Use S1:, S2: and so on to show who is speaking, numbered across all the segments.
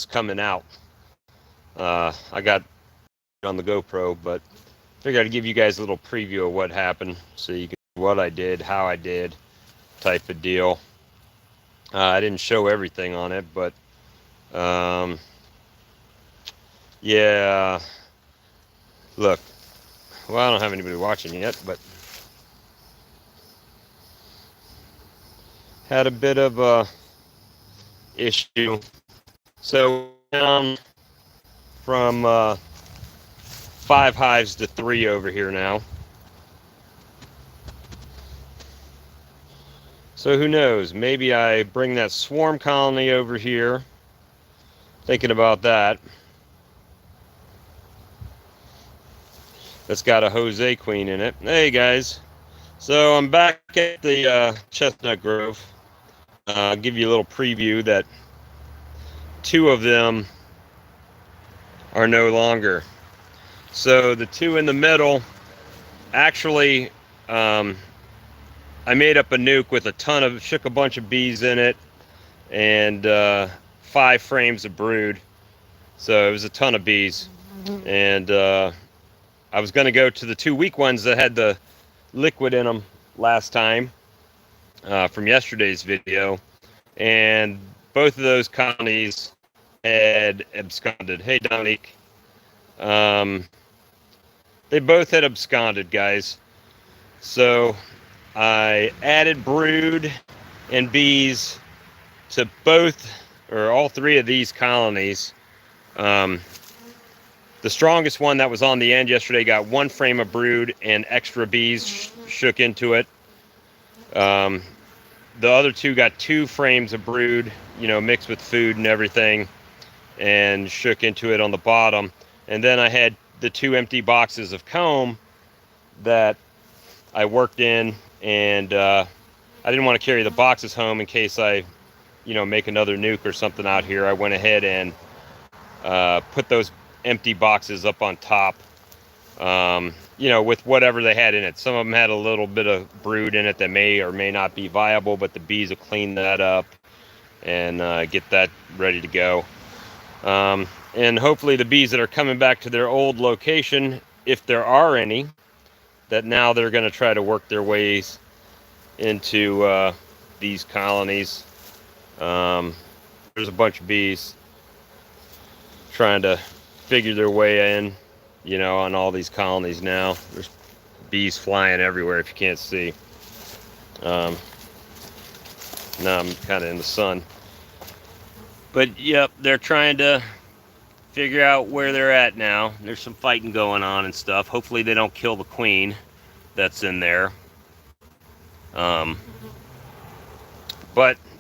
S1: coming out. I got it on the GoPro, but figured I'd give you guys a little preview of what happened so you can see what I did, how I did, type of deal. I didn't show everything on it, but yeah, look, well, I don't have anybody watching yet, but had a bit of a issue. So down from 5 hives to 3 over here now. So who knows? Maybe I bring that swarm colony over here. Thinking about that. That's got a Jose Queen in it. Hey guys. So I'm back at the Chestnut Grove. I'll give you a little preview that 2 of them are no longer. So the 2 in the middle, actually, I made up a nuke with shook a bunch of bees in it, and 5 frames of brood. So it was a ton of bees. And I was going to go to the 2 weak ones that had the liquid in them last time from yesterday's video. And both of those colonies had absconded. Hey, Dominique. They both had absconded, guys. So I added brood and bees to both or all 3 of these colonies. The strongest one that was on the end yesterday got 1 frame of brood and extra bees shook into it. The other 2 got 2 frames of brood, mixed with food and everything, and shook into it on the bottom. And then I had the 2 empty boxes of comb that I worked in, and I didn't want to carry the boxes home in case I, make another nuke or something out here. I went ahead and put those empty boxes up on top, with whatever they had in it. Some of them had a little bit of brood in it that may or may not be viable, but the bees will clean that up and get that ready to go. And hopefully the bees that are coming back to their old location, if there are any, that now they're going to try to work their ways into these colonies. There's a bunch of bees trying to figure their way in, on all these colonies now. There's bees flying everywhere if you can't see. Now I'm kind of in the sun. But yep, they're trying to figure out where they're at now. There's some fighting going on and stuff. Hopefully they don't kill the queen that's in there. But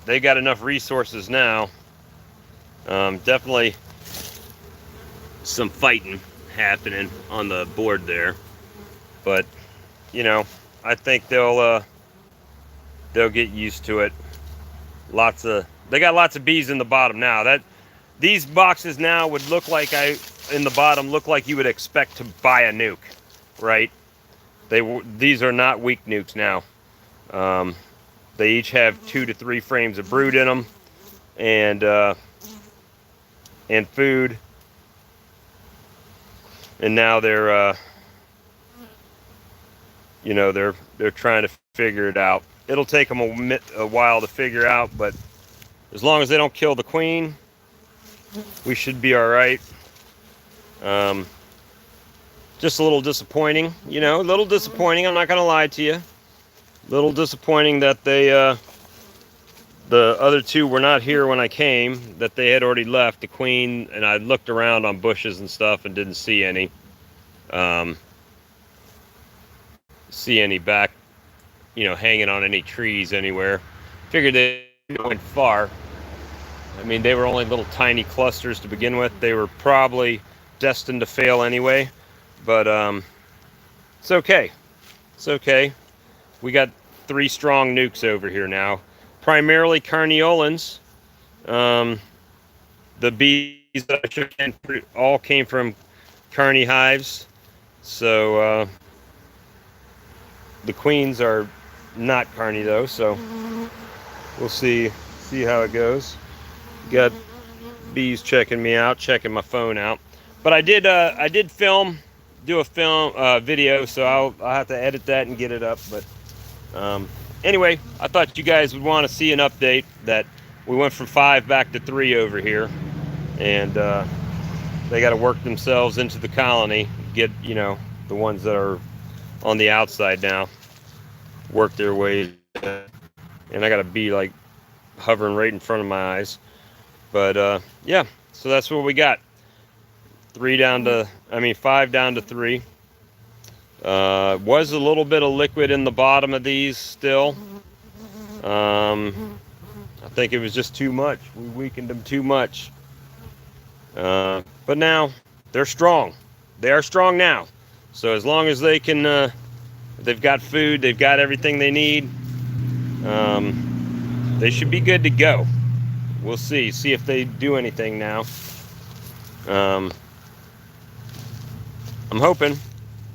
S1: they got enough resources now. Definitely some fighting happening on the board there. But, I think they'll get used to it. They got lots of bees in the bottom now. These boxes now would look like in the bottom look like you would expect to buy a nuke, right? These are not weak nukes now. They each have 2 to 3 frames of brood in them, and food. And now they're they're trying to figure it out. It'll take them a while to figure out, but as long as they don't kill the queen, we should be all right. Just a little disappointing, a little disappointing. I'm not going to lie to you. A little disappointing that the other 2 were not here when I came, that they had already left, the queen, and I looked around on bushes and stuff and didn't see any. Back, hanging on any trees anywhere. Figured they went far. I mean, they were only little tiny clusters to begin with. They were probably destined to fail anyway, but it's okay. It's okay. We got 3 strong nukes over here now. Primarily Carniolans. The bees that I shook in all came from Carney hives. So the queens are not Carney though, so we'll see how it goes. Got bees checking me out, checking my phone out. But I did do a video, so I'll have to edit that and get it up. But anyway, I thought you guys would want to see an update that we went from 5 back to 3 over here, and they got to work themselves into the colony, get, you know, the ones that are on the outside now, work their way, and I got a bee like hovering right in front of my eyes. But yeah, so that's what we got. 5 down to 3. Was a little bit of liquid in the bottom of these still. I think it was just too much. We weakened them too much. But now they're strong. They are strong now. So as long as they can, they've got food, they've got everything they need, they should be good to go. We'll see if they do anything now. I'm hoping.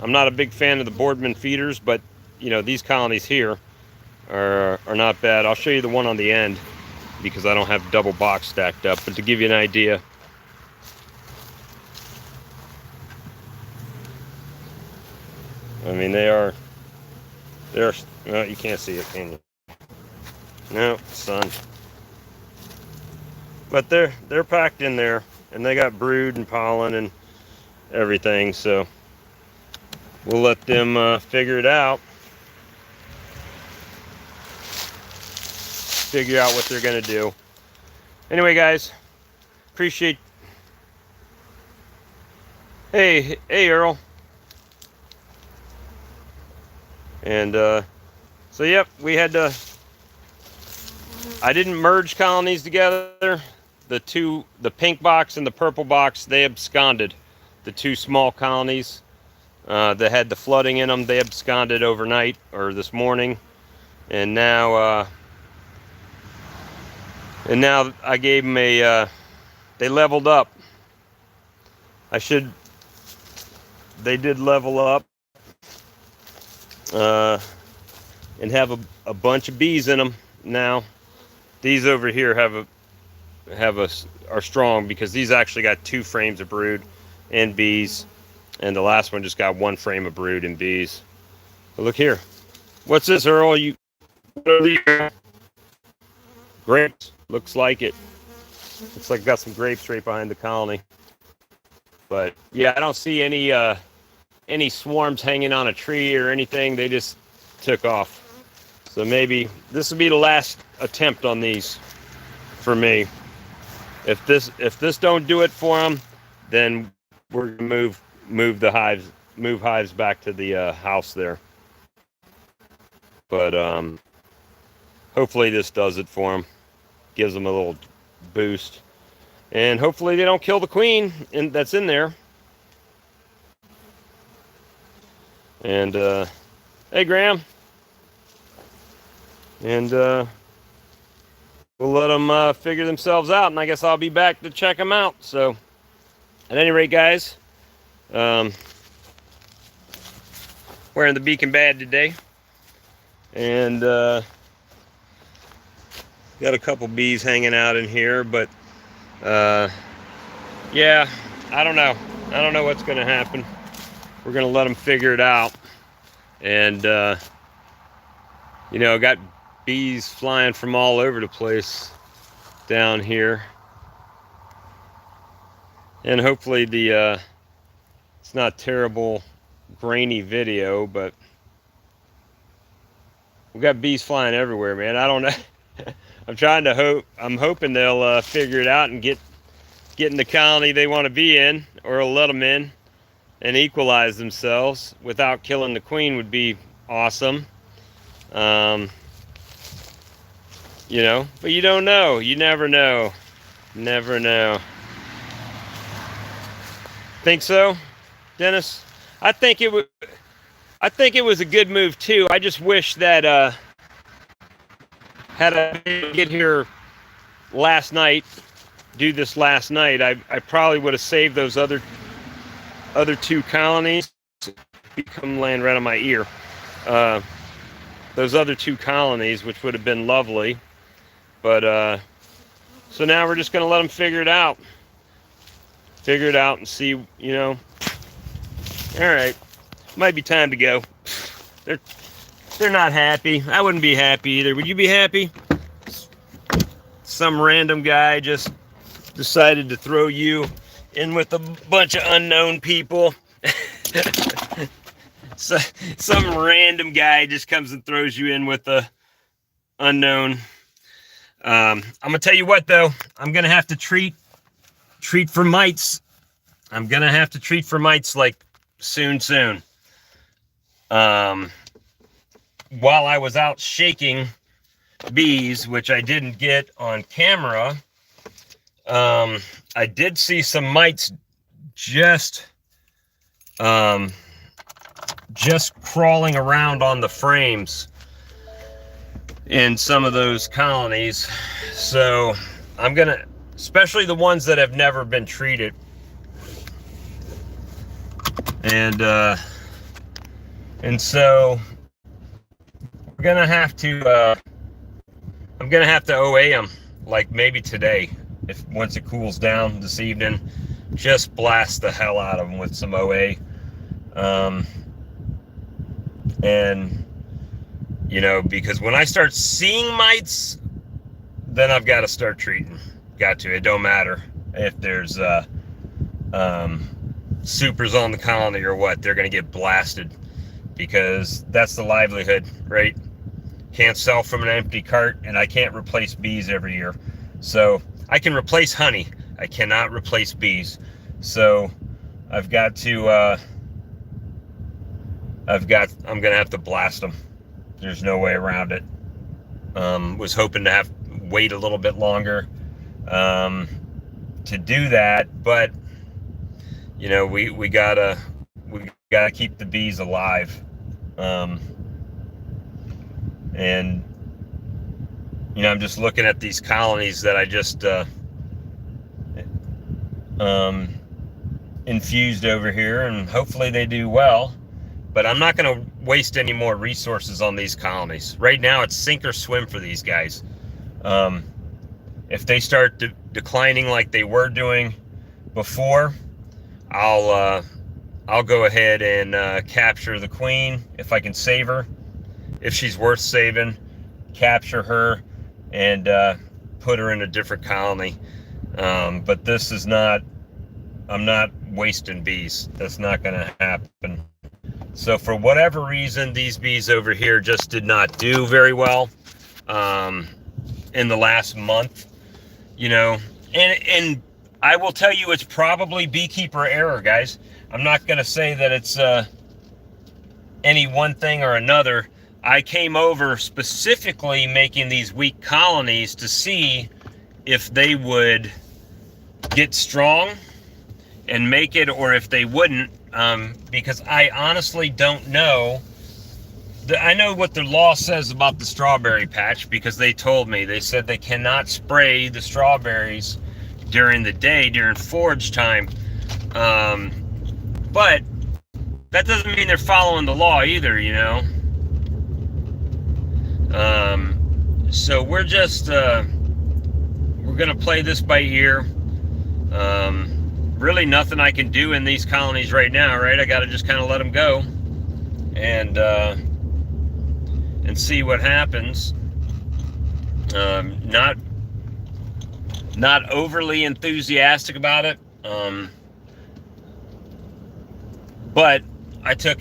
S1: I'm not a big fan of the Boardman feeders, but you know, these colonies here are not bad. I'll show you the one on the end because I don't have double box stacked up, but to give you an idea. I mean, they're well, you can't see it, can you? No, sun. But they're packed in there, and they got brood and pollen and everything, so we'll let them figure it out. Figure out what they're gonna do. Anyway, guys, appreciate. Hey, Earl. And so yep, we had to. I didn't merge colonies together. The pink box and the purple box, they absconded. The 2 small colonies that had the flooding in them, they absconded overnight or this morning, and now I gave them a. They leveled up. They did level up and have a bunch of bees in them now. These over here are strong because these actually got 2 frames of brood and bees, and the last one just got 1 frame of brood and bees. But look here. What's this, Earl? What are these? Grapes. Looks like it. Looks like I got some grapes right behind the colony. But yeah, I don't see any swarms hanging on a tree or anything. They just took off. So maybe this will be the last attempt on these for me. If this don't do it for them, then we're gonna move hives back to the house there. But hopefully this does it for them. Gives them a little boost, and hopefully they don't kill the queen that's in there. And hey, Graham. And we'll let them figure themselves out, and I guess I'll be back to check them out. So at any rate, guys, wearing the Beacon badge today, and got a couple bees hanging out in here, but yeah, I don't know what's gonna happen. We're gonna let them figure it out. And you know, got bees flying from all over the place down here, and hopefully it's not terrible grainy video, but we got bees flying everywhere, man. I don't know. I'm hoping they'll figure it out and get in the colony they want to be in, or let them in and equalize themselves without killing the queen would be awesome. You know, but you don't know. You never know. Never know. Think so, Dennis? I think it was a good move too. I just wish that had I get here last night, do this last night, I probably would have saved those other 2 colonies. Become laying right on my ear. Those other 2 colonies, which would have been lovely. But so now we're just going to let them figure it out. figure it out and see, you know. All right, might be time to go. They're not happy. I wouldn't be happy either. Would you be happy? Some random guy just decided to throw you in with a bunch of unknown people. So, some random guy just comes and throws you in with a unknown. I'm gonna tell you what though, I'm gonna have to treat for mites. I'm gonna have to treat for mites like soon. While I was out shaking bees, which I didn't get on camera, I did see some mites just crawling around on the frames in some of those colonies. So I'm gonna, especially the ones that have never been treated, and so we're gonna have to I'm gonna have to OA them, like maybe today, if once it cools down this evening, just blast the hell out of them with some OA. And you know, because when I start seeing mites, then I've got to start treating. Got to. It don't matter if there's supers on the colony or what. They're going to get blasted, because that's the livelihood, right? Can't sell from an empty cart, and I can't replace bees every year. So I can replace honey. I cannot replace bees. So I've got to I'm gonna have to blast them. There's no way around it. Was hoping to wait a little bit longer to do that, but you know, we gotta keep the bees alive. And you know, I'm just looking at these colonies that I just infused over here, and hopefully they do well. But I'm not going to waste any more resources on these colonies. Right now, it's sink or swim for these guys. If they start declining like they were doing before, I'll go ahead and capture the queen if I can save her. If she's worth saving, capture her and put her in a different colony. But this is not, I'm not wasting bees. That's not going to happen. So for whatever reason, these bees over here just did not do very well in the last month, you know, and I will tell you, it's probably beekeeper error, guys. I'm not going to say that it's any one thing or another. I came over specifically making these weak colonies to see if they would get strong and make it, or if they wouldn't. Because I honestly don't know. I know what the law says about the strawberry patch, because they told me. They said they cannot spray the strawberries during the day, during forage time. But that doesn't mean they're following the law either, you know. So we're just, we're gonna play this by ear. Really nothing I can do in these colonies right now, right? I got to just kind of let them go and see what happens. Not overly enthusiastic about it, but I took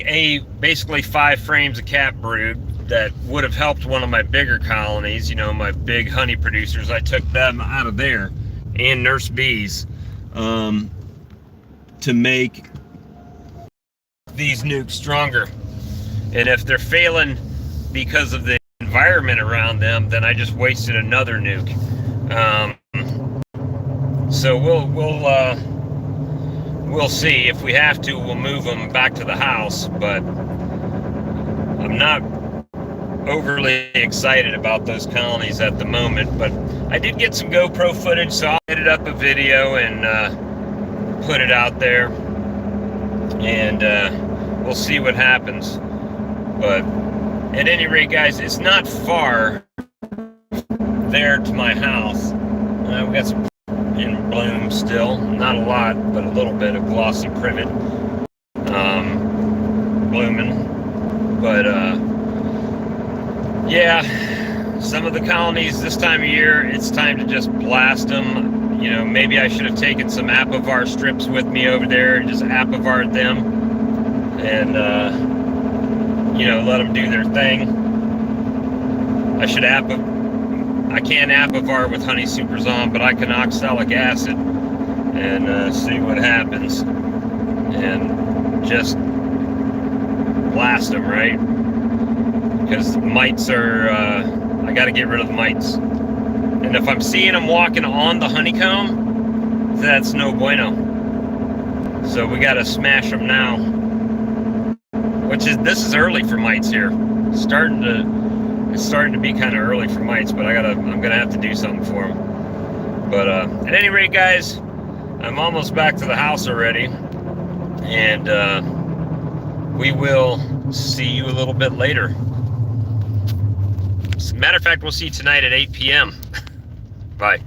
S1: basically 5 frames of cat brood that would have helped one of my bigger colonies, you know, my big honey producers. I took them out of there, and nurse bees, to make these nukes stronger. And if they're failing because of the environment around them, then I just wasted another nuke. So we'll see. If we have to, we'll move them back to the house, but I'm not overly excited about those colonies at the moment. But I did get some GoPro footage, so I'll edit up a video and put it out there, and we'll see what happens. But at any rate, guys, it's not far there to my house. We got some in bloom still. Not a lot, but a little bit of glossy privet blooming. But yeah, some of the colonies this time of year, it's time to just blast them. You know, maybe I should have taken some Apivar strips with me over there and just Apivar'd them and you know, let them do their thing. I can't Apivar with Honey Superzon, but I can oxalic acid and see what happens and just blast them, right? Because mites are, I got to get rid of the mites. And if I'm seeing them walking on the honeycomb, that's no bueno. So we got to smash them now. This is early for mites here. It's starting to be kind of early for mites, but I'm gonna have to do something for them. But at any rate, guys, I'm almost back to the house already, and we will see you a little bit later. As a matter of fact, we'll see you tonight at 8 p.m. Bye.